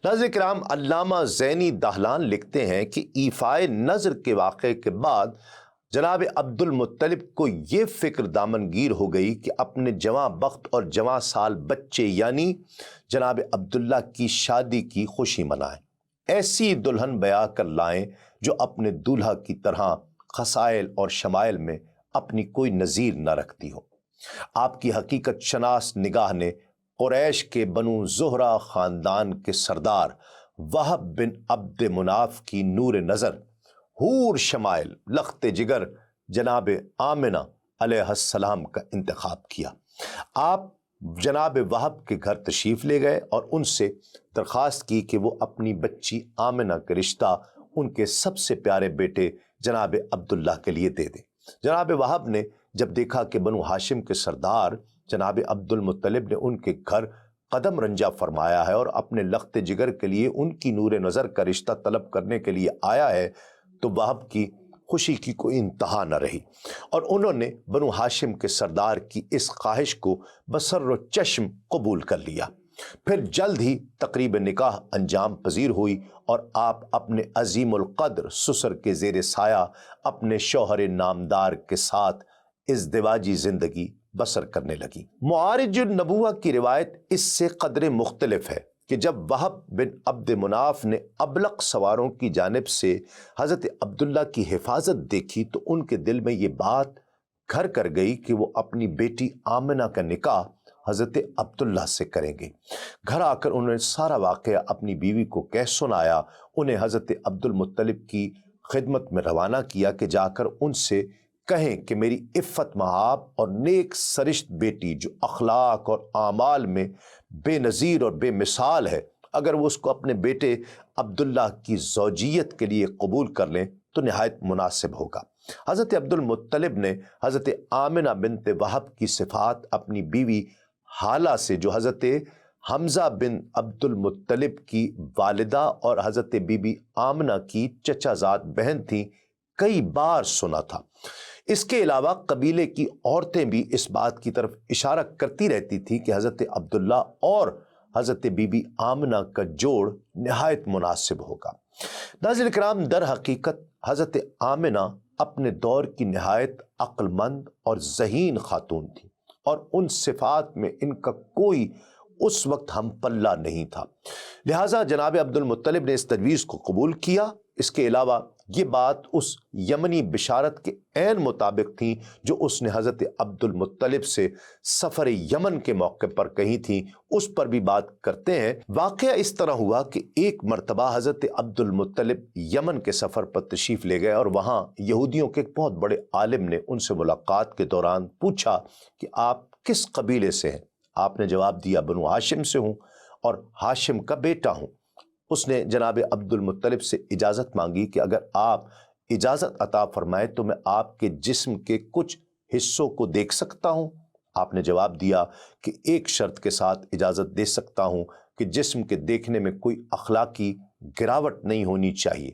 ناظرین کرام، علامہ زینی دہلان لکھتے ہیں کہ ایفائے نذر کے واقعے کے بعد جناب عبد المطلب کو یہ فکر دامنگیر ہو گئی کہ اپنے جواں بخت اور جواں سال بچے یعنی جناب عبداللہ کی شادی کی خوشی منائیں، ایسی دلہن بیاہ کر لائیں جو اپنے دولہا کی طرح خصائل اور شمائل میں اپنی کوئی نظیر نہ رکھتی ہو۔ آپ کی حقیقت شناس نگاہ نے قریش کے بنو زہرہ خاندان کے سردار وہب بن عبد مناف کی نور نظر، حور شمائل، لخت جگر جناب آمنہ علیہ السلام کا انتخاب کیا۔ آپ جناب وہب کے گھر تشریف لے گئے اور ان سے درخواست کی کہ وہ اپنی بچی آمنہ کا رشتہ ان کے سب سے پیارے بیٹے جناب عبداللہ کے لیے دے دیں۔ جناب وہب نے جب دیکھا کہ بنو ہاشم کے سردار جناب عبد المطلب نے ان کے گھر قدم رنجہ فرمایا ہے اور اپنے لخت جگر کے لیے ان کی نور نظر کا رشتہ طلب کرنے کے لیے آیا ہے، تو وہب کی خوشی کی کوئی انتہا نہ رہی اور انہوں نے بنو ہاشم کے سردار کی اس خواہش کو بسر و چشم قبول کر لیا۔ پھر جلد ہی تقریب نکاح انجام پذیر ہوئی اور آپ اپنے عظیم القدر سسر کے زیر سایہ اپنے شوہر نامدار کے ساتھ ازدواجی زندگی بسر کرنے لگی۔ معارج النبوہ کی روایت اس سے قدر مختلف ہے کہ جب وہب بن عبد مناف نے ابلق سواروں کی جانب سے حضرت عبداللہ کی حفاظت دیکھی تو ان کے دل میں یہ بات گھر کر گئی کہ وہ اپنی بیٹی آمنہ کا نکاح حضرت عبداللہ سے کریں گے۔ گھر آ کر انہوں نے سارا واقعہ اپنی بیوی کو کہہ سنایا، انہیں حضرت عبد المطلب کی خدمت میں روانہ کیا کہ جا کر ان سے کہیں کہ میری عفت مآب اور نیک سرشت بیٹی جو اخلاق اور اعمال میں بے نظیر اور بے مثال ہے، اگر وہ اس کو اپنے بیٹے عبداللہ کی زوجیت کے لیے قبول کر لیں تو نہایت مناسب ہوگا۔ حضرت عبد المطلب نے حضرت آمنہ بنت وہب کی صفات اپنی بیوی حالہ سے، جو حضرت حمزہ بن عبد المطلب کی والدہ اور حضرت بی بی آمنہ کی چچا زاد بہن تھیں، کئی بار سنا تھا۔ اس کے علاوہ قبیلے کی عورتیں بھی اس بات کی طرف اشارہ کرتی رہتی تھی کہ حضرت عبداللہ اور حضرت بی بی آمنہ کا جوڑ نہایت مناسب ہوگا۔ ناظرین کرام، در حقیقت حضرت آمنہ اپنے دور کی نہایت عقل مند اور ذہین خاتون تھی اور ان صفات میں ان کا کوئی اس وقت ہم پلہ نہیں تھا، لہٰذا جناب عبد المطلب نے اس تجویز کو قبول کیا۔ اس کے علاوہ یہ بات اس یمنی بشارت کے عین مطابق تھی جو اس نے حضرت عبد المطلب سے سفر یمن کے موقع پر کہی تھی، اس پر بھی بات کرتے ہیں۔ واقعہ اس طرح ہوا کہ ایک مرتبہ حضرت عبد المطلب یمن کے سفر پر تشریف لے گئے اور وہاں یہودیوں کے ایک بہت بڑے عالم نے ان سے ملاقات کے دوران پوچھا کہ آپ کس قبیلے سے ہیں؟ آپ نے جواب دیا بنو ہاشم سے ہوں اور ہاشم کا بیٹا ہوں۔ اس نے جناب عبد المطلب سے اجازت مانگی کہ اگر آپ اجازت عطا فرمائے تو میں آپ کے جسم کے کچھ حصوں کو دیکھ سکتا ہوں؟ آپ نے جواب دیا کہ ایک شرط کے ساتھ اجازت دے سکتا ہوں کہ جسم کے دیکھنے میں کوئی اخلاقی گراوٹ نہیں ہونی چاہیے۔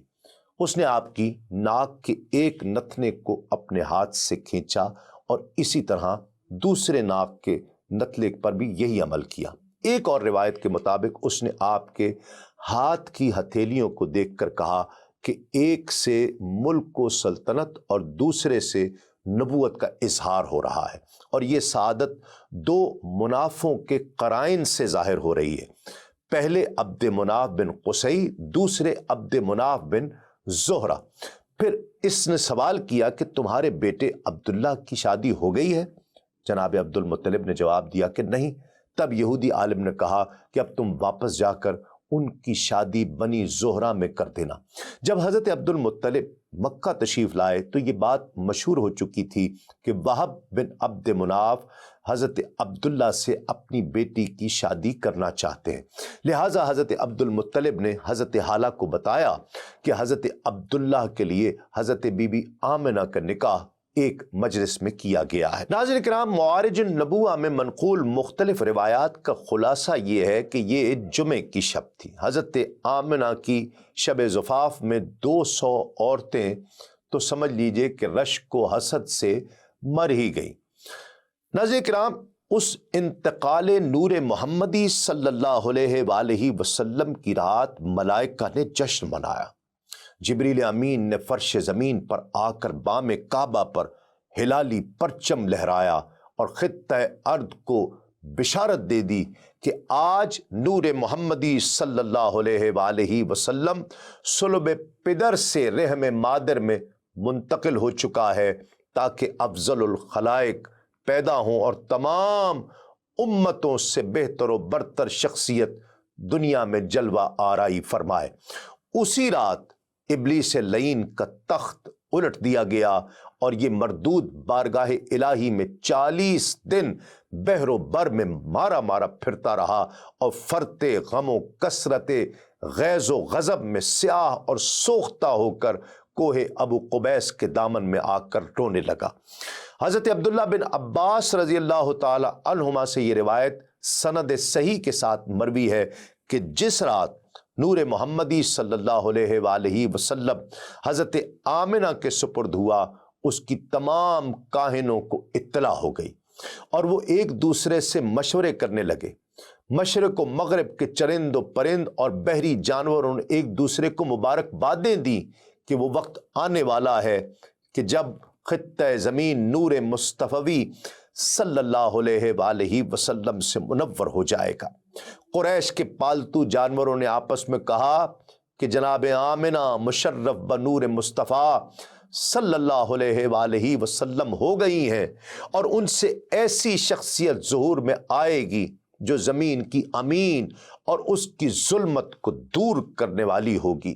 اس نے آپ کی ناک کے ایک نتنے کو اپنے ہاتھ سے کھینچا اور اسی طرح دوسرے ناک کے نتلے پر بھی یہی عمل کیا۔ ایک اور روایت کے مطابق اس نے آپ کے ہاتھ کی ہتھیلیوں کو دیکھ کر کہا کہ ایک سے ملک و سلطنت اور دوسرے سے نبوت کا اظہار ہو رہا ہے، اور یہ سعادت دو منافوں کے قرائن سے ظاہر ہو رہی ہے، پہلے عبد مناف بن قصی، دوسرے عبد مناف بن زہرہ۔ پھر اس نے سوال کیا کہ تمہارے بیٹے عبداللہ کی شادی ہو گئی ہے؟ جناب عبد المطلب نے جواب دیا کہ نہیں۔ تب یہودی عالم نے کہا کہ اب تم واپس جا کر ان کی شادی بنی زہرہ میں کر دینا۔ جب حضرت عبد المطلب مکہ تشریف لائے تو یہ بات مشہور ہو چکی تھی کہ وہب بن عبد مناف حضرت عبداللہ سے اپنی بیٹی کی شادی کرنا چاہتے ہیں، لہٰذا حضرت عبد المطلب نے حضرت حالہ کو بتایا کہ حضرت عبداللہ کے لیے حضرت بی بی آمنہ کا نکاح ایک مجلس میں کیا گیا ہے۔ ناظرین کرام، معارج النبوہ میں منقول مختلف روایات کا خلاصہ یہ ہے کہ یہ جمعے کی شب تھی۔ حضرت آمنہ کی شب زفاف میں 200 عورتیں تو سمجھ لیجئے کہ رشک و حسد سے مر ہی گئی۔ ناظرین کرام، اس انتقال نور محمدی صلی اللہ علیہ وآلہ وسلم کی رات ملائکہ نے جشن منایا۔ جبریل امین نے فرش زمین پر آ کر بام کعبہ پر ہلالی پرچم لہرایا اور خطہ ارض کو بشارت دے دی کہ آج نور محمدی صلی اللہ علیہ وآلہ وسلم صلب پدر سے رحم مادر میں منتقل ہو چکا ہے، تاکہ افضل الخلائق پیدا ہوں اور تمام امتوں سے بہتر و برتر شخصیت دنیا میں جلوہ آرائی فرمائے۔ اسی رات ابلیس لعین کا تخت الٹ دیا گیا اور یہ مردود بارگاہ الہی میں 40 دن بحر و بر میں مارا مارا پھرتا رہا اور فرتے غم و کثرت غیظ و غضب میں سیاہ اور سوختہ ہو کر کوہ ابو قبیس کے دامن میں آ کر رونے لگا۔ حضرت عبداللہ بن عباس رضی اللہ تعالی عنہما سے یہ روایت سند صحیح کے ساتھ مروی ہے کہ جس رات نور محمدی صلی اللہ علیہ وآلہ وسلم حضرت آمنہ کے سپرد ہوا، اس کی تمام کاہنوں کو اطلاع ہو گئی اور وہ ایک دوسرے سے مشورے کرنے لگے۔ مشرق و مغرب کے چرند و پرند اور بحری جانوروں نے ایک دوسرے کو مبارکبادیں دی کہ وہ وقت آنے والا ہے کہ جب خطہ زمین نور مصطفی صلی اللہ علیہ وآلہ وسلم سے منور ہو جائے گا۔ قریش کے پالتو جانوروں نے آپس میں کہا کہ جناب آمنہ مشرف بنور مصطفیٰ صلی اللہ علیہ وآلہ وسلم ہو گئی ہیں اور ان سے ایسی شخصیت ظہور میں آئے گی جو زمین کی امین اور اس کی ظلمت کو دور کرنے والی ہوگی۔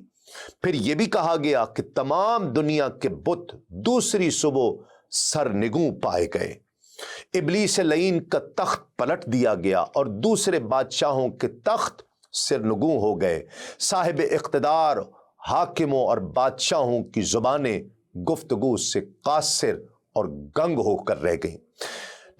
پھر یہ بھی کہا گیا کہ تمام دنیا کے بت دوسری صبح سرنگوں پائے گئے۔ ابلیس لعین کا تخت پلٹ دیا گیا اور دوسرے بادشاہوں کے تخت سرنگوں ہو گئے۔ صاحب اقتدار حاکموں اور بادشاہوں کی زبانیں گفتگو سے قاصر اور گنگ ہو کر رہ گئیں۔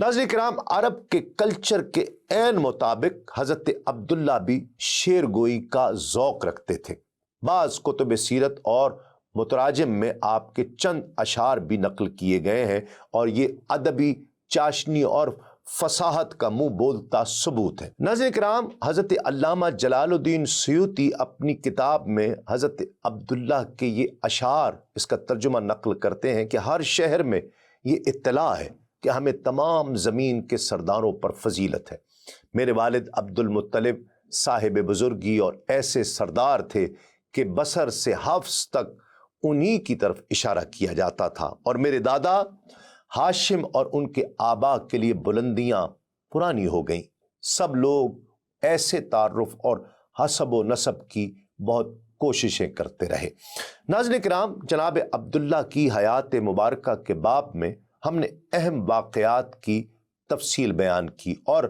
ناظرین کرام، عرب کے کلچر کے عین مطابق حضرت عبداللہ بھی شعر گوئی کا ذوق رکھتے تھے۔ بعض کتب سیرت اور متراجم میں آپ کے چند اشعار بھی نقل کیے گئے ہیں اور یہ ادبی چاشنی اور فصاحت کا منہ بولتا ثبوت ہے۔ ناظرین کرام، حضرت علامہ جلال الدین سیوطی اپنی کتاب میں حضرت عبداللہ کے یہ اشعار، اس کا ترجمہ نقل کرتے ہیں کہ ہر شہر میں یہ اطلاع ہے کہ ہمیں تمام زمین کے سرداروں پر فضیلت ہے۔ میرے والد عبد المطلب صاحب بزرگی اور ایسے سردار تھے کہ بصر سے حفظ تک انہی کی طرف اشارہ کیا جاتا تھا، اور میرے دادا ہاشم اور ان کے آبا کے لیے بلندیاں پرانی ہو گئیں۔ سب لوگ ایسے تعارف اور حسب و نسب کی بہت کوششیں کرتے رہے۔ ناظرین کرام، جناب عبداللہ کی حیات مبارکہ کے باب میں ہم نے اہم واقعات کی تفصیل بیان کی اور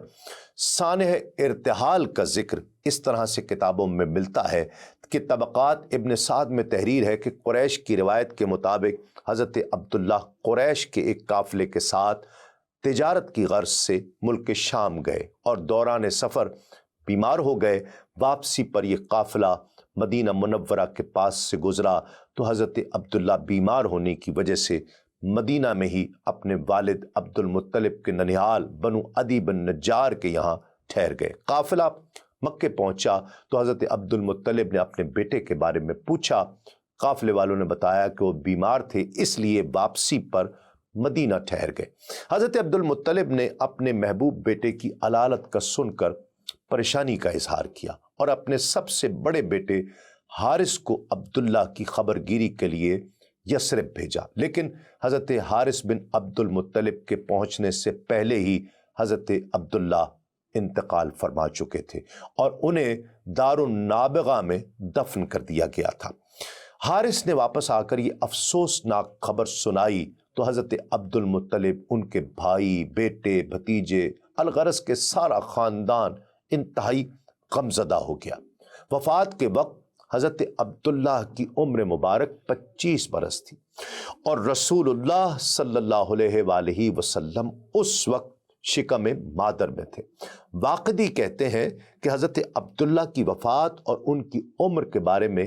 سانح ارتحال کا ذکر اس طرح سے کتابوں میں ملتا ہے کہ طبقات ابن سعد میں تحریر ہے کہ قریش کی روایت کے مطابق حضرت عبداللہ قریش کے ایک قافلے کے ساتھ تجارت کی غرض سے ملک شام گئے اور دوران سفر بیمار ہو گئے۔ واپسی پر یہ قافلہ مدینہ منورہ کے پاس سے گزرا تو حضرت عبداللہ بیمار ہونے کی وجہ سے مدینہ میں ہی اپنے والد عبد المطلب کے ننھیال بنو عدی بن نجار کے یہاں ٹھہر گئے۔ قافلہ مکے پہنچا تو حضرت عبد المطلب نے اپنے بیٹے کے بارے میں پوچھا۔ قافلے والوں نے بتایا کہ وہ بیمار تھے، اس لیے واپسی پر مدینہ ٹھہر گئے۔ حضرت عبد المطلب نے اپنے محبوب بیٹے کی علالت کا سن کر پریشانی کا اظہار کیا اور اپنے سب سے بڑے بیٹے حارث کو عبداللہ کی خبر گیری کے لیے یثرب بھیجا، لیکن حضرت حارث بن عبد المطلب کے پہنچنے سے پہلے ہی حضرت عبداللہ انتقال فرما چکے تھے اور انہیں دار النابغہ میں دفن کر دیا گیا تھا۔ حارث نے واپس آ کر یہ افسوسناک خبر سنائی تو حضرت عبد المطلب، ان کے بھائی، بیٹے، بھتیجے، الغرض کے سارا خاندان انتہائی غمزدہ ہو گیا۔ وفات کے وقت حضرت عبداللہ کی عمر مبارک 25 برس تھی اور رسول اللہ صلی اللہ علیہ وآلہ وسلم اس وقت شکم مادر میں تھے۔ واقدی کہتے ہیں کہ حضرت عبداللہ کی وفات اور ان کی عمر کے بارے میں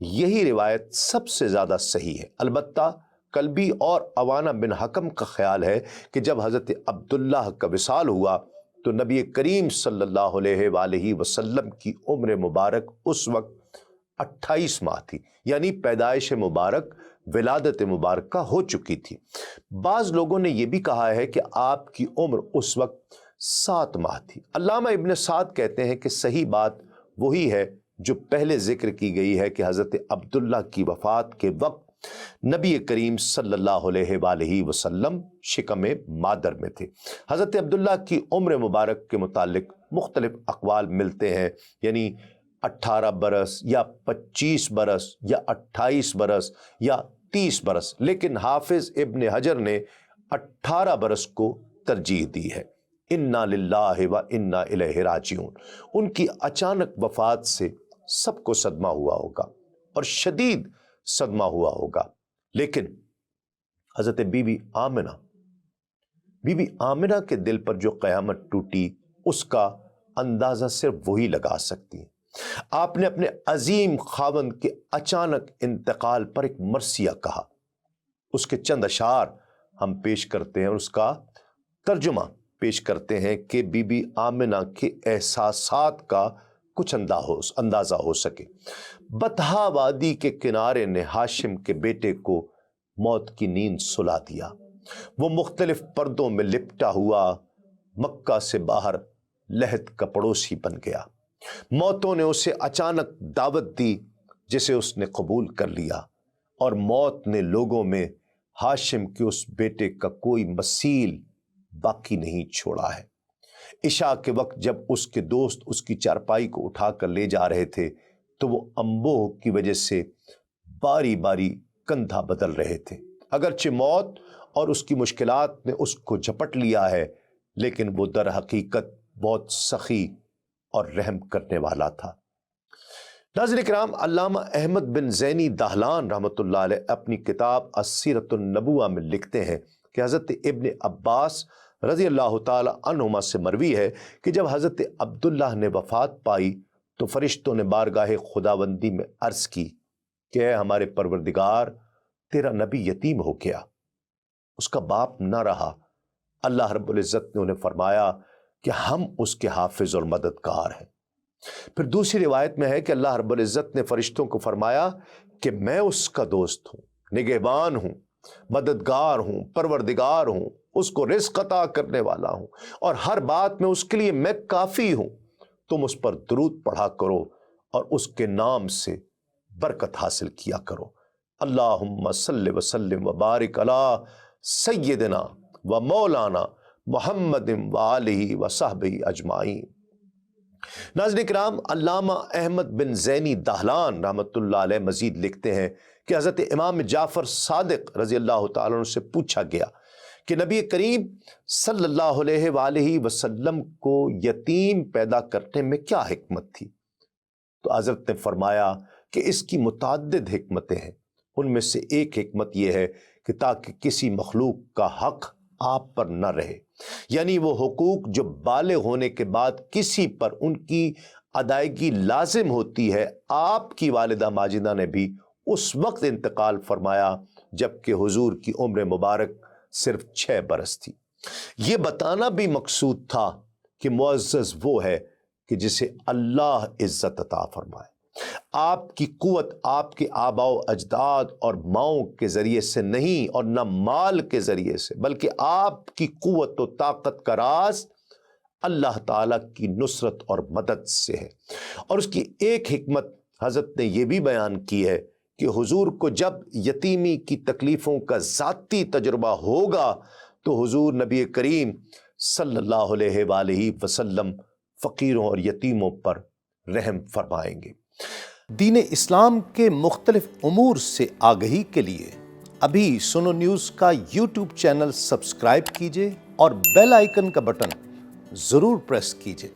یہی روایت سب سے زیادہ صحیح ہے۔ البتہ کلبی اور عوانہ بن حکم کا خیال ہے کہ جب حضرت عبداللہ کا وصال ہوا تو نبی کریم صلی اللہ علیہ وآلہ وسلم کی عمر مبارک اس وقت 28 ماہ تھی، یعنی پیدائش مبارک ولادت مبارکہ ہو چکی تھی۔ بعض لوگوں نے یہ بھی کہا ہے کہ آپ کی عمر اس وقت 7 ماہ تھی۔ علامہ ابن سعد کہتے ہیں کہ صحیح بات وہی ہے جو پہلے ذکر کی گئی ہے کہ حضرت عبداللہ کی وفات کے وقت نبی کریم صلی اللہ علیہ وآلہ وسلم شکم مادر میں تھے۔ حضرت عبداللہ کی عمر مبارک کے متعلق مختلف اقوال ملتے ہیں، یعنی 18 برس یا 25 برس یا 28 برس یا 30 برس، لیکن حافظ ابن حجر نے 18 برس کو ترجیح دی ہے۔ انا للہ و انا الیہ راجعون۔ ان کی اچانک وفات سے سب کو صدمہ ہوا ہوگا اور شدید صدمہ ہوا ہوگا، لیکن حضرت بی بی آمنہ کے دل پر جو قیامت ٹوٹی اس کا اندازہ صرف وہی لگا سکتی ہیں۔ آپ نے اپنے عظیم خاوند کے اچانک انتقال پر ایک مرثیہ کہا، اس کے چند اشعار ہم پیش کرتے ہیں اور اس کا ترجمہ پیش کرتے ہیں کہ بی بی آمنہ کے احساسات کا کچھ اندازہ ہو سکے۔ بطحا وادی کے کنارے نے ہاشم کے بیٹے کو موت کی نیند سلا دیا۔ وہ مختلف پردوں میں لپٹا ہوا مکہ سے باہر لحد کا پڑوسی بن گیا۔ موتوں نے اسے اچانک دعوت دی جسے اس نے قبول کر لیا، اور موت نے لوگوں میں ہاشم کے اس بیٹے کا کوئی مثیل باقی نہیں چھوڑا ہے۔ عشاء کے وقت جب اس کے دوست اس کی چارپائی کو اٹھا کر لے جا رہے تھے تو وہ انبوہ کی وجہ سے باری باری کندھا بدل رہے تھے۔ اگرچہ موت اور اس کی مشکلات نے اس کو جھپٹ لیا ہے، لیکن وہ در حقیقت بہت سخی اور رحم کرنے والا تھا۔ ناظرین کرام، علامہ احمد بن زینی دہلان رحمۃ اللہ علیہ اپنی کتاب السیرۃ النبوہ میں لکھتے ہیں کہ حضرت ابن عباس رضی اللہ تعالی عنہما سے مروی ہے کہ جب حضرت عبداللہ نے وفات پائی تو فرشتوں نے بارگاہ خداوندی میں عرض کی کہ اے ہمارے پروردگار، تیرا نبی یتیم ہو گیا، اس کا باپ نہ رہا۔ اللہ رب العزت نے انہیں فرمایا کہ ہم اس کے حافظ اور مددگار ہیں۔ پھر دوسری روایت میں ہے کہ اللہ رب العزت نے فرشتوں کو فرمایا کہ میں اس کا دوست ہوں، نگہبان ہوں، مددگار ہوں، پروردگار ہوں، اس کو رزق عطا کرنے والا ہوں، اور ہر بات میں اس کے لیے میں کافی ہوں۔ تم اس پر درود پڑھا کرو اور اس کے نام سے برکت حاصل کیا کرو۔ اللہم صلی وسلم وبارک علی سیدنا و مولانا محمد و آلہ و صحبہ اجمعین۔ ناظرین کرام، علامہ احمد بن زینی دہلان رحمۃ اللہ علیہ مزید لکھتے ہیں کہ حضرت امام جعفر صادق رضی اللہ تعالیٰ عنہ سے پوچھا گیا کہ نبی کریم صلی اللہ علیہ وآلہ وسلم کو یتیم پیدا کرنے میں کیا حکمت تھی؟ تو حضرت نے فرمایا کہ اس کی متعدد حکمتیں ہیں، ان میں سے ایک حکمت یہ ہے کہ تاکہ کسی مخلوق کا حق آپ پر نہ رہے، یعنی وہ حقوق جو بالغ ہونے کے بعد کسی پر ان کی ادائیگی لازم ہوتی ہے۔ آپ کی والدہ ماجدہ نے بھی اس وقت انتقال فرمایا جبکہ حضور کی عمر مبارک صرف 6 برس تھی۔ یہ بتانا بھی مقصود تھا کہ معزز وہ ہے کہ جسے اللہ عزت عطا فرمائے۔ آپ کی قوت آپ کے آباء و اجداد اور ماؤں کے ذریعے سے نہیں اور نہ مال کے ذریعے سے، بلکہ آپ کی قوت و طاقت کا راز اللہ تعالیٰ کی نصرت اور مدد سے ہے۔ اور اس کی ایک حکمت حضرت نے یہ بھی بیان کی ہے کہ حضور کو جب یتیمی کی تکلیفوں کا ذاتی تجربہ ہوگا تو حضور نبی کریم صلی اللہ علیہ وآلہ وسلم فقیروں اور یتیموں پر رحم فرمائیں گے۔ دین اسلام کے مختلف امور سے آگہی کے لیے ابھی سنو نیوز کا یوٹیوب چینل سبسکرائب کیجئے اور بیل آئیکن کا بٹن ضرور پریس کیجئے۔